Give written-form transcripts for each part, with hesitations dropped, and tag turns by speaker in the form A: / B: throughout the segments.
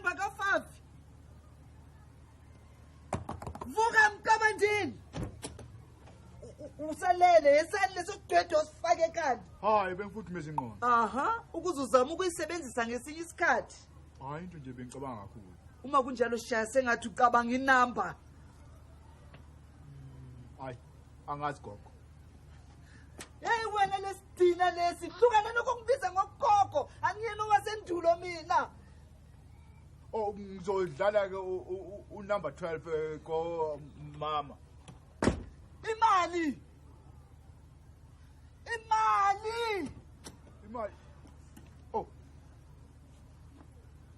A: bakafafi. Vuka mkabandini. Usalele yesandle sokudwedwa sifake ekhanda.
B: Hayi bengifuthumise ingqondo.
A: Aha, ukuzozama ukuyisebenzisa ngesinye isikhathi.
B: Hayi into nje bengicabanga kakhulu.
A: Uma kunjalo shaya sengathi ucabanga inamba.
B: Hayi, angazi gogo.
A: Hey wena lesidina lesi, hlukana nokungibiza ngogogo, angiyena owasendulo mina.
B: Oh ngizodlala ke unumber 12 ko mama.
A: Imali.
B: Oh.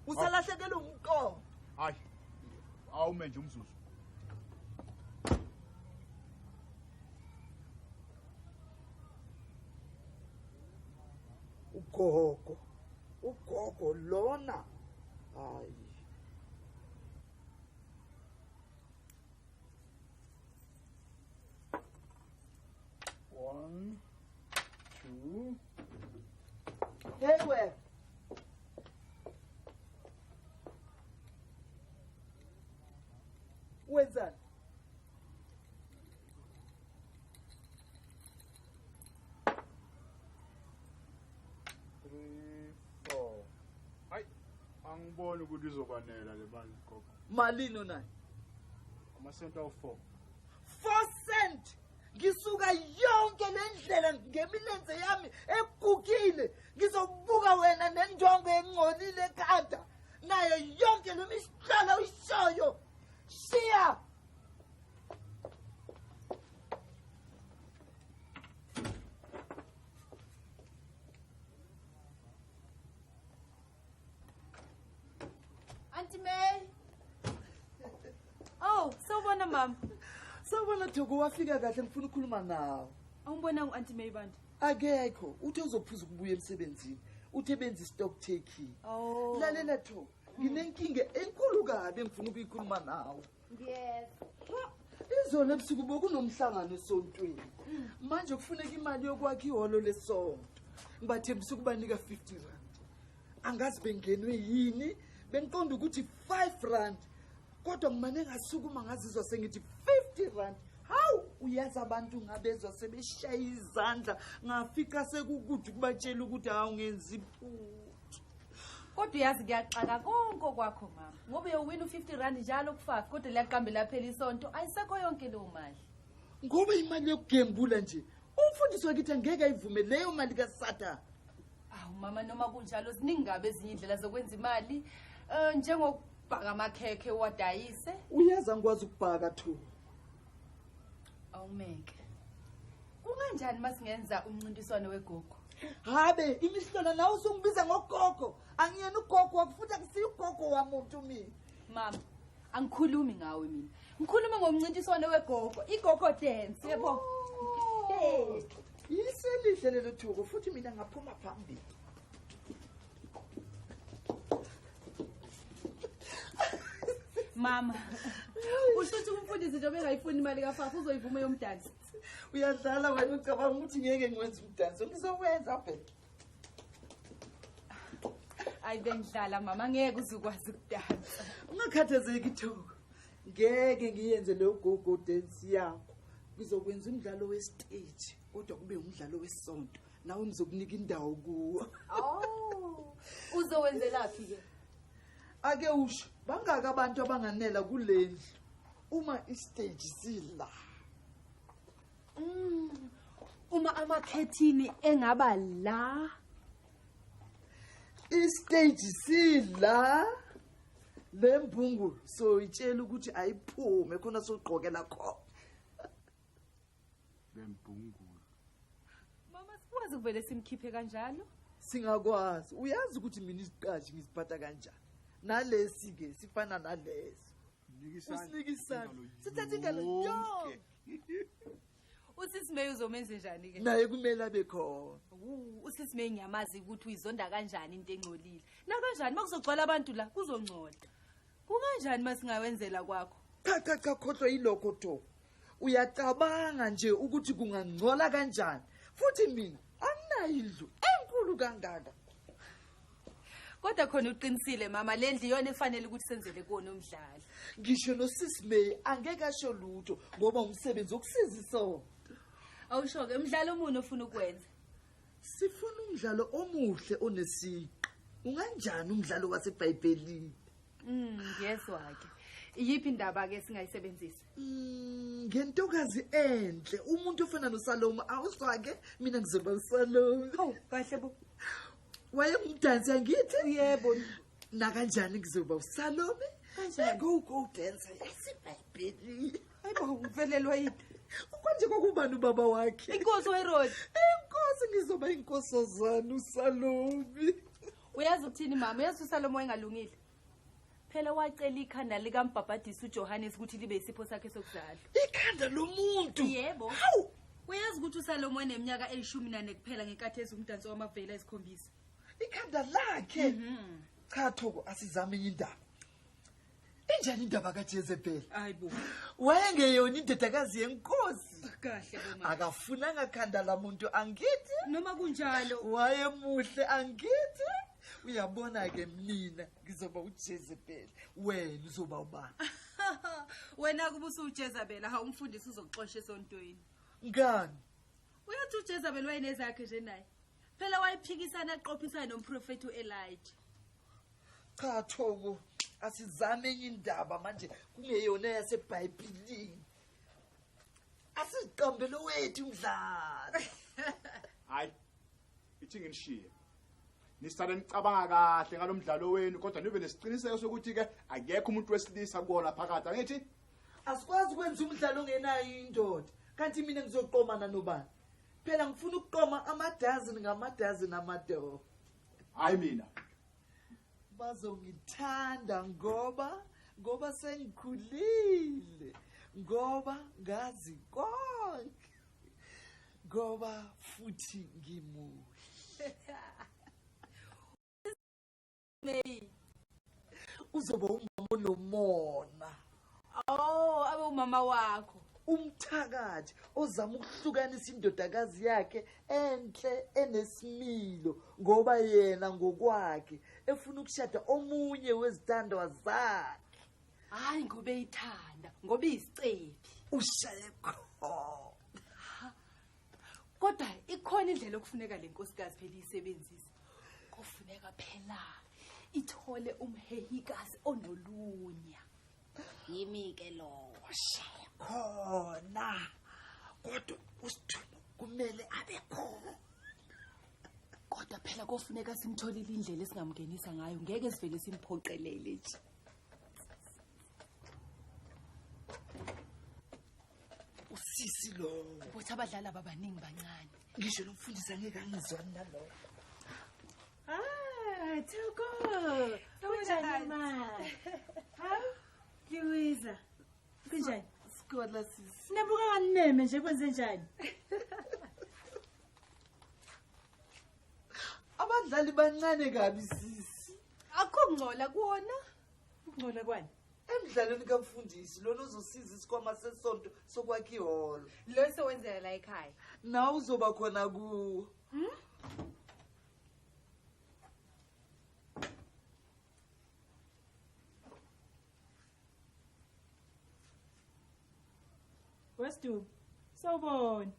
A: Usalahlekela umqondo.
B: Hayi. Awume nje umzuzu.
A: Ugogo lona. Hayi.
B: One, two.
A: Hey wena. Wenzani?
B: Three, four. Hayi, angiboni ukuthi izokwanela le mali gogo.
A: Malini nayo?
B: Amasenti awu4.
A: 4 cent. Ngisuka yonke lendlela ngemilenze yami egugile. Ngizobuka wena nenjongo engcolile ekhanda. Nayo yonke lemisihlala uyishoyo. Shiya.
C: Auntie May. Oh, sawubona mama.
A: Sawubona Thoko wafika kahle ngifuna ukukhuluma nawe.
C: Awumbona uAuntie May bantu?
A: Akekho, uthe uzophuza ukubuya emsebenzini. Uthe benza stock taking.
C: Oh.
A: Lalela Thoko, nginenkinga enkulu kabi engifuna ukuyikhuluma nawe.
C: Yes.
A: Izolo ebusuku bokunomhlangano esontweni. Manje kufuneka imali yokwakha ihholo lesonto. Ngibathembisa ukubanika 50 rand. Angazi bengenwe yini, bengiqonda ukuthi 5 rand. Kodwa ngimane ngasukuma ngazizwa sengithi 50 rand. Hawu, uyazi abantu ngabezwa sebeshaya izandla, ngafika sekukude kubatshela ukuthi awungenzi iphutha.
C: Kodwa uyazi kuyaxaka konke kwakho mama. Ngoba uyowina u50 rand njalo ku5 kodwa liyaqambela phela isonto ayisekho yonke leyo mali.
A: Ngoba imali yokugembula nje. Umfundisi wakithi angeke ayivume leyo mali kaSathane.
C: Awu mama noma kunjalo ziningi ngabe ezinye indlela zokwenza imali njengokubhaka amakhekhe wadayise.
A: Uyazi angikwazi ukubhaka Thoko.
C: Awumeke. Kunganjani masingenza umncintiswano wegogo?
A: Habe, imihlolo nawe usungibiza ngogogo. Angiyena ugogo wakufuthi akusiyo ugogo wamuntu mina.
C: Mama, angikhulumi ngawe mina. Ngikhuluma ngomncintiswano wegogo, igogo dance, yebo.
A: Hey, iselihle lelo Thoko futhi mina ngaphuma phambili.
C: Mama, ushuthi umfundisi nje bengayifuni imali kaFafa uzoyivuma yomdansi.
A: Uyadlala wena ucabanga ukuthi ngeke ngiwenze umdanso. Ngizowenza phela.
C: Ayi bengidlala mama ngeke uzukwazi ukudansa.
A: Ungakhathazeki Thoko. Ngeke ngiyenze lo gogo dance yakho. Ngizokwenza umdlalo westage kodwa kube umdlalo wesonto. Nawe ngizokunika indawo kuwo.
C: Oh, uzowenzelaphi ke?
A: Ake usho bangaka abantu abanganela kulendlu uma istage sila.
C: Uma amakhethini engaba la,
A: istage sila. Lembungu so itshela ukuthi ayiphume khona soqhokela khona.
B: Lembungulu.
C: mama sikwazi kuvele simkhiphe kanjalo?
A: Singakwazi. Uyazi ukuthi mina isiqashi ngisiphatha kanjani. Nalesi ke sifana naleso. Usinikisana. Sithatha ingalo yonke.
C: Usisi May uzomenze njani ke?
A: Naye kumele abe khona.
C: Usisi May ngiyamazi ukuthi uyizonda kanjani into engcolile. Na kanjani makuzogcwala abantu la kuzongcola. Kunganjani masingawenzela kwakho?
A: Cha khohlwa yilokho Thoko. Uyacabanga nje ukuthi kungangcola kanjani. Futhi mina anginayo indlu enkulu kangaka.
C: kodwa khona uqinisile mama le ndlu iyona efanele ukuthi senzele kuwona umdlalo.
A: ngisho nosisi May angeke asho lutho ngoba umsebenzi wokusiza isonto.
C: Awusho-ke umdlalo omuni ofuna ukwenza?
A: Sifuna umdlalo omuhle onesiqi. Unganjani umdlalo waseBhayibhelini?
C: Ngiyezwa-ke. Iyiphi indaba-ke singayisebenzisa?
A: Ngentokazi enhle umuntu ofana noSalomo awuswake mina ngizoba uSalomo.
C: Hawu kahle bo.
A: Wayengumdansi angithi?
C: Yebo.
A: Na kanjani ngizoba uSalome?
C: Kanjani?
A: Go dancer yaseBhayibhelini.
C: Hayibo uvelelwa yini?
A: Konje kokubani ubaba wakhe?
C: Inkosi weRod.
A: Inkosi ngizoba inkosazana uSalome.
C: Uyazi ukuthini mama? Uyazi uSalomo engalungile. Phela wacela ikhanda likambhabhadisi uJohannes ukuthi libe isipho sakhe sokuzala.
A: Ikhanda lomuntu.
C: Yebo.
A: Hawu.
C: Uyazi ukuthi uSalomo eneminyaka 14 kuphela ngenkathi ezumdansi wamavela esikhombisa.
A: Ikhanda lakhe. Cha Thoko asizame indaba. Enjani indaba kaJezebel?
C: Hayibo.
A: Wayengeyona indodakazi yenkosi.
C: Kahle bomama.
A: Akafunanga khanda lamuntu angithi.
C: Noma kunjalo.
A: Wayemuhle angithi. Uyabona ke mina ngizoba uJezebel. Wena uzoba ubani?
C: Wena kubusa uJezebel ha umfundisi uzokuxoxa esontweni.
A: Ngani?
C: Uyathi uJezebel wayinezakhe nje naye. Phela wayiphikisana aqophisana nomprofeti uElijah.
A: Cha Thoko asizame enye indaba manje kungeyona yaseBhayibhelini. Asiqambele wethu umdlalo.
B: Hayi. Ithi nginishiye. Nisale nicabanga kahle ngalomdlalo wenu kodwa nibe nesiqiniseko sokuthi ke akekho umuntu wesilisa kuona phakathi angithi
A: Asikwazi ukwenza umdlalo ongenayo indoda. Kanti mina ngizoqomana nobani? Phela ngifuna ukuqoma ngamadazini amadoda.
B: hayi mina
A: Bazongithanda ngoba sengikhulile. Ngoba ngazi konke. Ngoba futhi ngimuhle.
C: May.
A: Uzoba umama onomona.
C: Oh, abe umama wakho.
A: Umthakathi ozama ukuhlukanisa indodakazi yakhe enhle enesimilo ngoba yena ngokwakhe efuna ukushada omunye wezithandwa zakhe.
C: Hayi ngobe ithanda, ngobe isicebi.
A: Ushaye khona.
C: Kodwa ikhona indlela okufuneka lenkosikazi phela isebenzise. Kufuneka phela ithole umhehikazi onolunya. Yimi ke lo.
A: Ushaye khona. Kodwa uSithuba kumele abe khona.
C: Kodwa phela kufuneka simtholile indlela esingamgenisa ngayo, ngeke sivele simphoqelele nje.
A: Usisi lo.
C: Bothi abadlala babaningi bancane.
A: Ngisho nomfundisi angeke angizwani nalo.
D: Thoko. Kunjani ma? Hawu? Liwiza. Kunjani?
A: Sikola sisi.
D: Nabuka kaneme nje kwenze njani?
A: Abadlali bancane kabi sisi.
C: Akho ngcola kuona.
D: Ungcola kwani?
A: Emidlalweni kamfundisi lona uzosiza isikhwama sesonto sokwakha ihholo.
C: Lo sewenzela la ekhaya.
A: Nawe uzoba khona kuwo.
D: Wesidumo. Sawubona.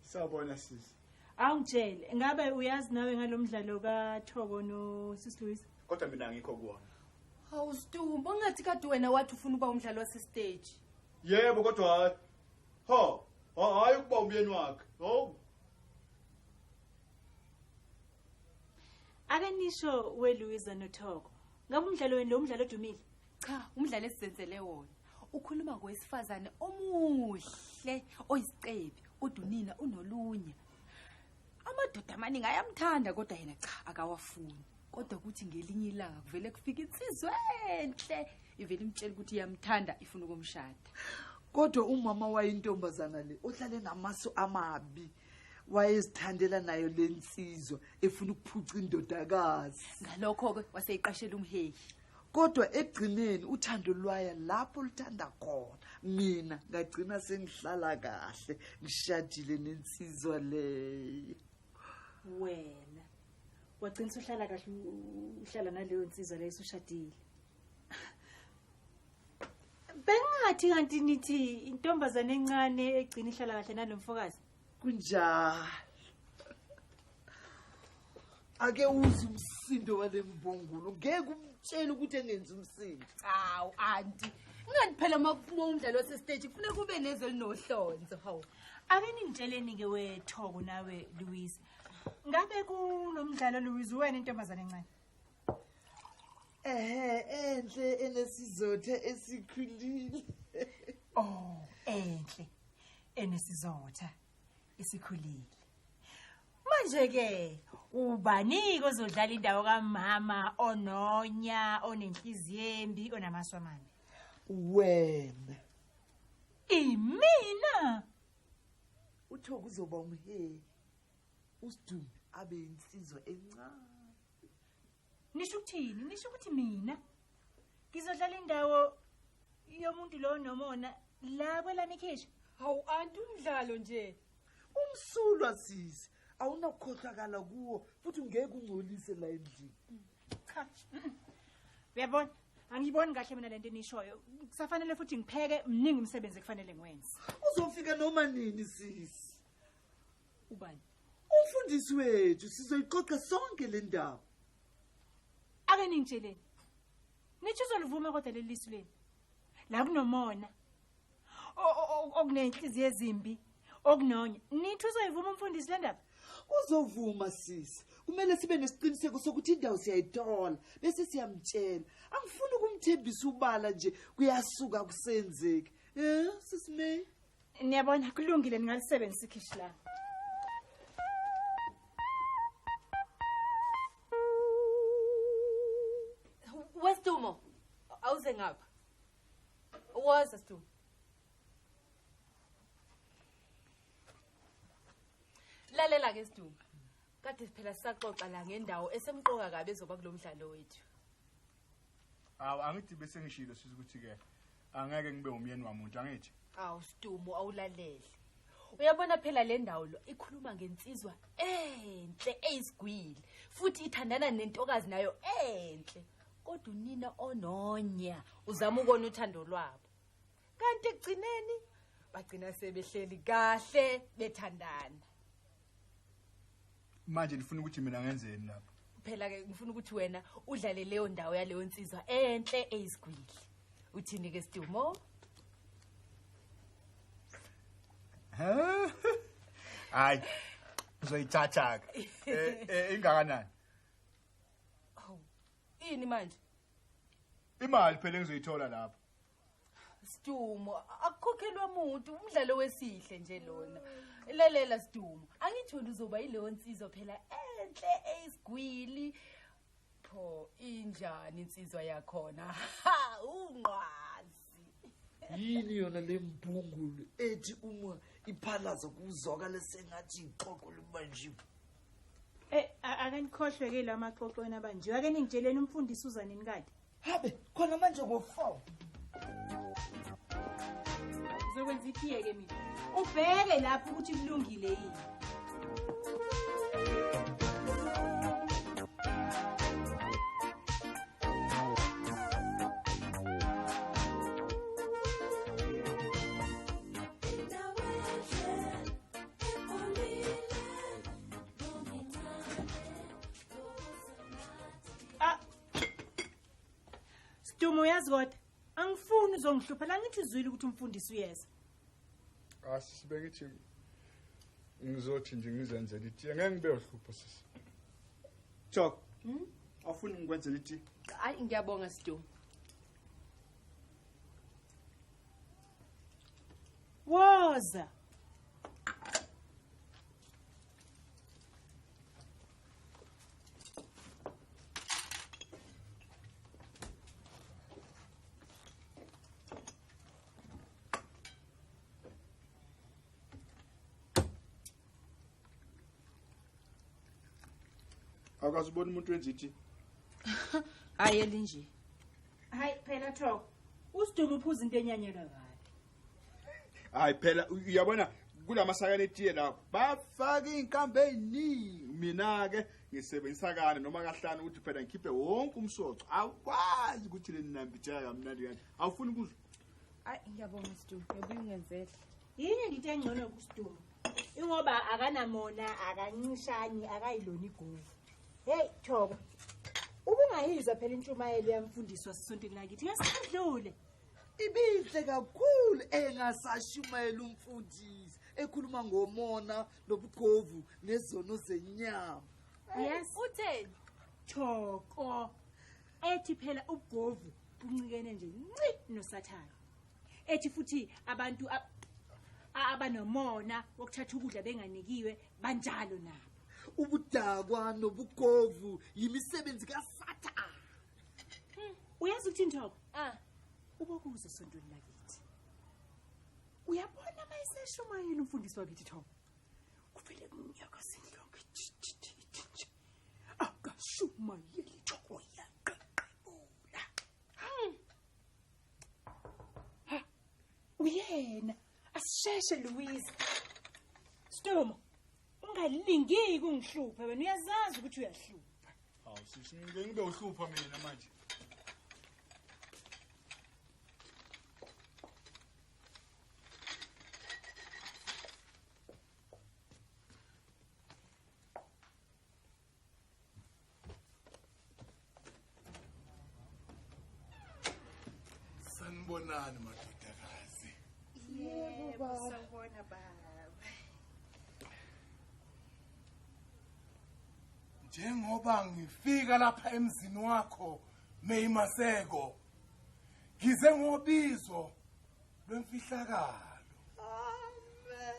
B: sawubona sisi
D: Awungitshele, ngabe uyazi nawe ngalomdlalo kaThoko noSisi Louise?
B: kodwa mina ngikho kuona
C: Hawu Stumbo, ungathi kade wena wathi ufuna ukuba umdlali wasestage.
B: yebo kodwa hayi ukuba umyeni wakhe ho
D: Ake nisho weLouise noThoko. Ngabe umdlalo wenu lo umdlalo odumile?
C: Cha, umdlali esizenzele wona. Ukhuluma ngowesifazane omuhle, oyisicebi, odunina unolunya. Amadoda amaningi ayamthanda kodwa yena cha akawafuni. Kodwa ukuthi ngelinye ilanga kuvele kufika insizwe enhle, ivele imtshela ukuthi iyamthanda ifuna ukumshada.
A: Kodwa umama wayintombazana le ohlale namaso amabi. Wayezithandela nayo lensizwa efuna ukuphuca indodakazi.
C: Ngalokho ke waseyiqashela umhehi.
A: Kodwa egcineni uthando lwaya lapho luthanda khona. Mina ngagcina sengihlala kahle ngishadile nensizwa leyo.
D: Wena wagcina uhlala kahle uhlala naleyo insizwa leyo ushadile. Bengathi kanti nithi intombazane encane egcina ihlala kahle nalomfokazi.
A: Kunjalo. Ake uze umsindo walembungulu. Ngeke umtshele ukuthi engenzi umsindo.
C: Hawu auntie, ngani phela makuphuma umdlalo wasestage kufanele kube nezwe linohlonzo hawu.
D: Ake ningitsheleni ke wethoko nawe Louise. Ngabe kunomdlalo Louise wena intombazane encane?
A: Enhle enesizotha esikhulile.
D: Oh, enhle. Enesizotha esikhulile. Manje ke ubani ozodlala indawo kaMama ononya, onenhliziyo embi, onamaswamane?
A: Wena.
D: Imina.
A: Uthoko uzoba umheli. Usidumi abe insizwa encane.
D: Nisho ukuthini? Nisho ukuthi mina ngizodlala indawo yomuntu lo nomona la kwelami ikhishi.
C: Hawu auntie umdlalo nje.
A: Umsulwa sisi. Awunakukhohlakala kuwo futhi ungeke ungcolise la endlini.
D: Cha. Uyabona? Angiboni kahle mina lento enishoyo. Kusafanele futhi ngipheke mningi umsebenzi ekufanele ngiwenze.
A: Uzofika noma nini sisi?
D: Ubani?
A: Umfundisi wethu sizoyiqoqa sonke le ndaba.
D: Ake ningitsheleni. Nithi uzolivuma kodwa leli lisu leni. La kunomona. Okunenhliziyo ezimbi, okunonya. Nithi uzoyivuma umfundisi le ndaba?
A: Uzovuma sisi. Kumele sibe nesiqiniseko sokuthi indawo siyayithola bese siyamtshela. Angifuni ukumthembisa ubala nje kuyasuka kusenzeke. Sisi May.
D: Niyabona kulungile ningalisebenzisa ikhishi la.
C: Westumo. Awuze ngapha. Waza Stumo. Lalela ke Stumo. Kade phela sisaxoxa la ngendawo esemqoka kabe ezoba kulomdlalo wethu.
B: Awu angithi bese ngishilo sisi ukuthi ke angeke ngibe umyeni wamuntu angithi.
C: Awu Stumo awulalele. Uyabona phela le ndawo lo ikhuluma ngensizwa enhle eyisigwili futhi ithandana nentokazi nayo enhle. Kodwa unina ononya uzama ukona uthando lwabo. Kanti ekugcineni bagcina sebehleli kahle bethandana.
B: Manje nifuna ukuthi mina ngenzeni lapha?
C: Phela ke ngifuna ukuthi wena udlale leyo ndawo yaleyo nsizwa enhle eyisigwili. Uthini ke Stumo?
B: Hayi. Uzoyithatha ke. Ingakanani?
C: Awu. Ini manje?
B: Imali phela engizoyithola lapha.
C: Stumo, akukhokhelwa umuntu, umdlalo wesihle nje lona. Lalela Stumo, angithi wena uzoba yileyo nsizwa phela enhle eyisigwili. Pho injani insizwa yakhona? Ha, unqwazi.
A: Yini yona lembungulu ethi uma iphalaza kuzoka lesengathi ixoxo libanje.
D: Ake nikhohlwe ke la maxoxo wena banje. Ake ningitsheleni umfundisi uza nini kade?
A: Habe khona manje ngo4.
D: Uzokwenza iphiye ke mina. Ubheke lapho ukuthi kulungile yini. Stumo uyazi kodwa angifuni uzongihlupha la ngithi uzwile ukuthi umfundisi uyeza.
B: Asibekithi ngizothi nje ngizenzele iti ngeke ngibe uhlupho sisi. Talk. Awufuni ngikwenzele iti?
C: Hayi ngiyabonga Stumo.
D: Woza.
B: Akazibona umuntu wenza iti?
C: Hayi elinje.
D: Hayi phela Thoko. Usidumo uphuza into enyanyelwa kahle.
B: Hayi phela uyabona kulamasakane etiye lapho bafaka inkambe eziningi mina ke ngisebenzisa kane noma kahlanu ukuthi phela ngikhiphe wonke umsoco awukwazi ukuthi le nambitheka kamnandi kanti awufuni ukuzwa
C: Ayi ngiyabonga Stu, ngibuye ungenzele.
D: Yini into engcono kuSiduma? Ingoba akanamona, akancishani, akayilona igovu. Hey, Thoba. Ubungayizwa phela intshumayelo yamfundiswa sisontweni lakithi. Ngesidlule.
A: Ibihle kakhulu engasashumayela umfundisi ekhuluma ngomona lobugovu nezono zenyama.
D: Yes.
C: Utheni?
D: Thoko. Ethi phela ubugovu buncikene nje nci noSathane. Ethi futhi abantu abanomona wokuthatha ukudla benganikiwe banjalo nabo.
A: Ubudakwa nobugovu yimisebenzi kaSathane.
D: Uyazi ukuthi Thoko?
C: Ubokuze sontweni lakithi.
D: Uyabona mayiseshumayela umfundisi wakithi Thoko. Kuvele kunyaka sindlonke. Akashumayeli Thoko yaqaqebula. Uyena asisheshe Louise. Stomo. Ungalingiki ungihluphe wena uyazazi ukuthi uyahlupha.
B: Hawu sisi ngibe uhlupha mina manje.
E: Sanibonani madodakazi.
D: Yebo sawubona baba.
E: Njengoba ngifika lapha emzini wakho Meyimaseko ngize ngobizo lwemfihlakalo.
A: Amen.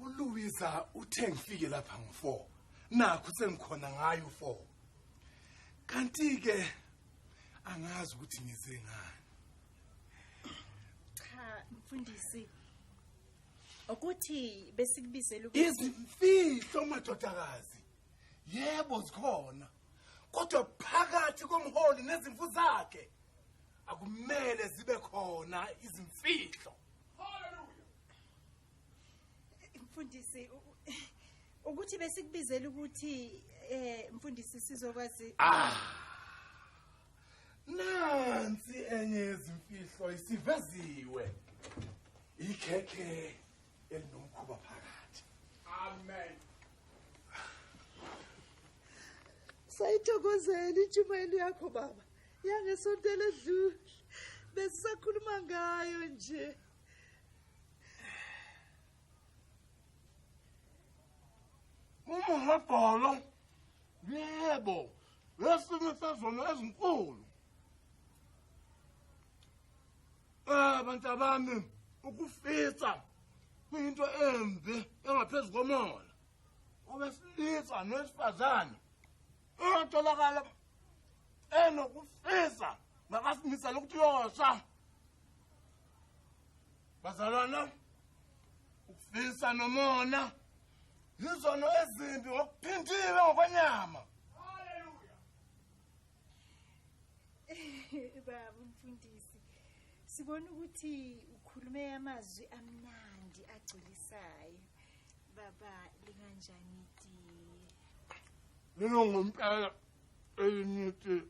E: uLuisa uthe ngifike lapha ngo4 nakho sengikhona ngayo 4 kanti ke angazi ukuthi ngize ngani.
D: Cha mfundisi. Ukuthi besikubizela ukuthi
E: Izimfihlo madodakazi yebo zikhona kodwa phakathi komholi nezimfu zakhe akumele zibe khona izimfihlo.
D: mfundisi ukuthi besikubizela ukuthi mfundisi sizokwazi
E: Nansi enye yezimfihlo isiveziwe ikhekhe elinomkhuba phakathi.
B: Amen.
A: Sayithokozela intshumayelo yakho baba. Yangesontele edlule. Besisakhuluma ngayo nje.
E: Umhobholo yebo lesinye sezona ezinkulu. Abantu bami ukufisa into embi engaphezulu komona. Owesilisa nowesifazane uyatholakala enokufisa ngakasimisa lokuthi yosha. Bazalwana ukufisa nomona izono ezimbi ngokuphindiwe ngokwenyama.
D: baba mfundisi. Sibona ukuthi ukhulume amazwi amnandi agculisayo. Baba linganjani itiye?
E: Lelo ngompela elinithi.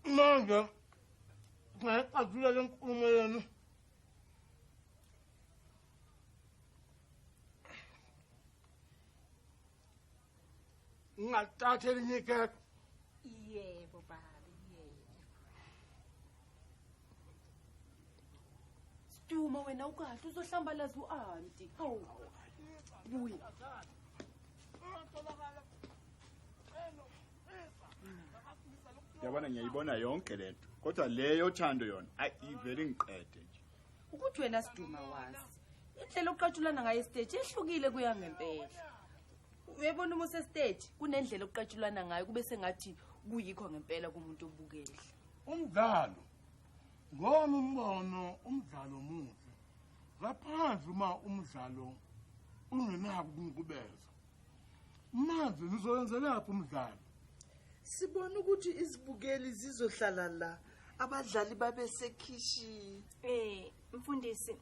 E: Manje ngiyaqadula lenkulumo yenu. Ngathatha elinye ikhekhe.
D: Yebo baba, yebo.
C: Duma wena ukahle uzohlambalaza uanti. Hawu. Buya.
B: Yabona ngiyayibona yonke lento kodwa leyo thando yona ayiveli ngiqede nje.
C: Ukuthi wena Siduma wazi. Indlela oqatshulana ngayo stage ehlukile kuya ngempela. Uyabona uma stage kunendlela oqatshulana ngayo kube sengathi kuyikho ngempela kumuntu obukele.
E: Umdlalo ngona umbono umdlalo omuhle. Ngaphandle uma umdlalo ungenako ukunikubeza. Manje nizoyenza lapho umdlalo.
A: Sibona ukuthi izibukeli zizohlala la abadlali babe sekhishini.
D: Mfundisi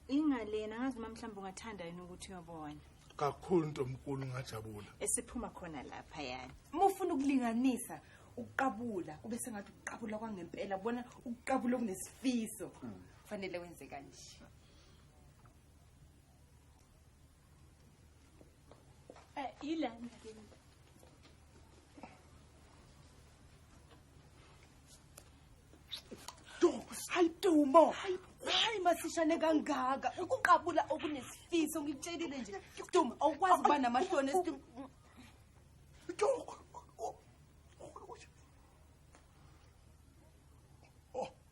D: ingalena ngazi uma mhlawumbe ungathanda yini ukuthi uyobona.
E: Kakhulu Ntomkhulu ngajabula.
D: Esiphuma khona lapha yani.
C: Uma ufuna ukulinganisa ukuqabula kube sengathi ukuqabula kwangempela bona ukuqabula okunesifiso kufanele wenze kanje.
D: Ilana ke.
C: Hayi Dumo. Hayi masishane kangaka. Ukuqabula okunesifiso ngikutshelile nje. Dumo awukwazi ukuba namahloni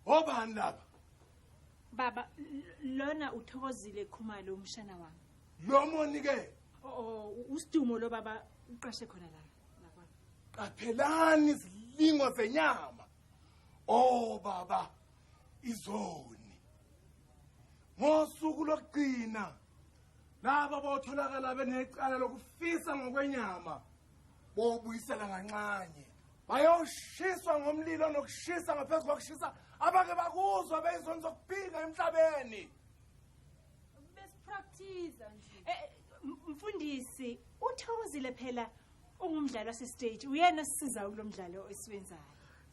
E: Obani lapha?
D: Baba lona uthokozile Khumalo umshana wami.
E: Lo moni ke.
D: Usidumo lo baba uqashe khona la.
E: Qaphelani izilingo zenyama. Baba izoni. Ngosuku lokugcina laba botholakala benecala lokufisa ngokwenyama bobuyisela kancane. Bayoshiswa ngomlilo nokushisa ngaphezulu kokushisa abake bakuzwa bezoni zokuphika emhlabeni.
C: Besipractice nje.
D: Mfundisi uthokozile phela ungumdlali wasestage uyena sisiza kulomdlalo esiwenzayo.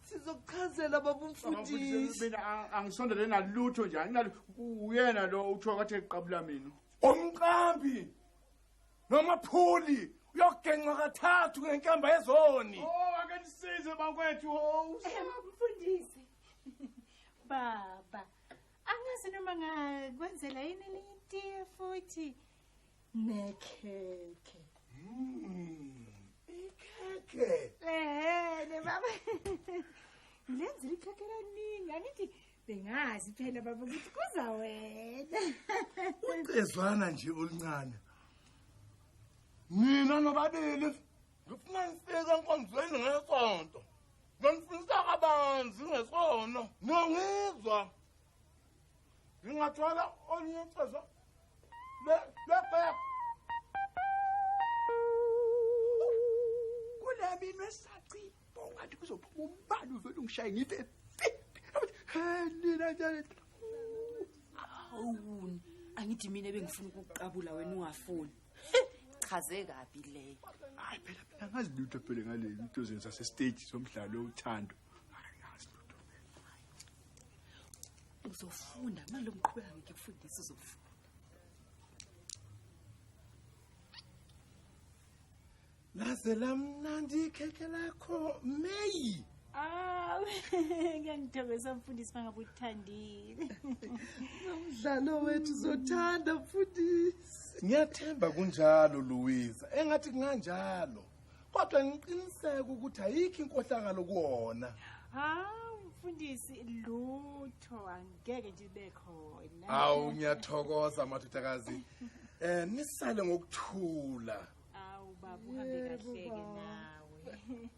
A: Sizokuchazela baba umfundisi.
B: Mina angisondele nalutho nje anginalo uyena lo uthiwa kathi eqabula mina.
E: Umqambi noma phuli uyogenqa kathathu ngenkamba yezoni.
B: Ake nisize bakwethu.
D: Mfundisi. Baba angazi noma ngakwenzela yini letiye futhi nekheke.
E: Ikhekhe.
D: Ne baba. Lenza ikhekhe laningi angithi bengazi phela baba ukuthi kuza wena.
E: Ucezwana nje oluncane. Mina nobabili ngifuna ngifike enkonzweni ngesonto. Ngifisa kabanzi ngesono. Nongizwa. Ngingathola olunye ucezo. Lapha.
B: Kulabini esacipo ngathi kuzophuma umbani uvela ungishaye ngithi nina njani.
C: Awuni angithi mina bengifuna ukuqabula wena ungafuni. Chaze kabi leyo.
B: Hayi phela ngazi lutho phela ngale into zenza sestage somdlalo uthando. Ngazi lutho.
C: Uzofunda manje lomqhubeka ngikufundisa uzofunda.
E: Laze lamnandi ikhekhe lakho Meyi.
D: Ngiyangithokoza mfundisi mangabe uthandile.
A: Umdlalo wethu uzothanda mfundisi.
E: Ngiyathemba kunjalo Louisa. Engathi kunganjalo. Kodwa ngiqiniseke ukuthi ayikho inkohlakalo kuwona.
D: Mfundisi lutho angeke nje ibe khona.
E: Awu ngiyathokoza mathutakazi. Nisale ngokuthula.
D: Baba uhambe kahle ke nawe.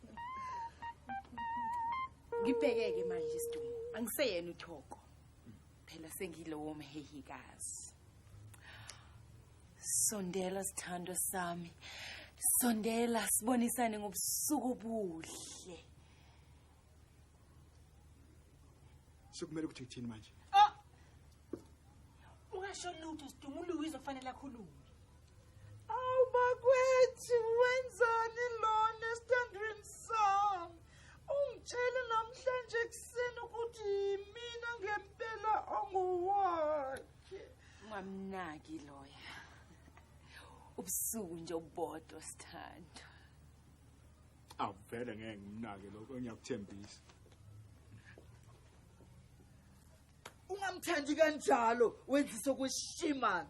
C: Ngibhekeke manje Sidumo. Angiseyena uThoko. Phela sengilowo mhehikazi. Sondela sithando sami. Sondela sibonisane ngobusuku obuhle.
B: Sokumele ukuthi ngithini manje?
D: Ungasho lutho Sidumo uLouise kufanele akhulume.
A: Bakwethu wenzani lona standweni sami? Ungitshele namhlanje ekseni ukuthi mina ngempela onguwakhe.
C: Ngamnaki loya. Ubusuku nje obodwa sithando.
B: Avele ngeke ngimnake lokho ngiyakuthembisa.
A: Ungamthandi kanjalo wenzisa kweshimana.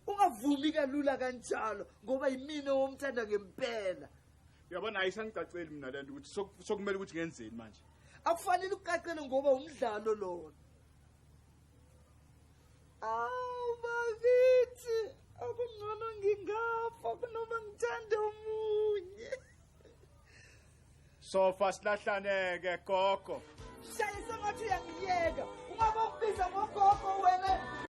A: Ungavumi kalula kanjalo ngoba yimina womthanda ngempela.
B: Uyabona ayisangicaceli mina lento ukuthi sokumele ukuthi ngenzeni manje.
A: Akufanele ukuqaqele ngoba umdlalo lona. Bakithi akungcono ngingafa kunoma ngithande omunye.
B: Sofa silahlaneke gogo.
A: Shayisa ngathi uyangiyeka. Ungabe ubiza ngogogo wena.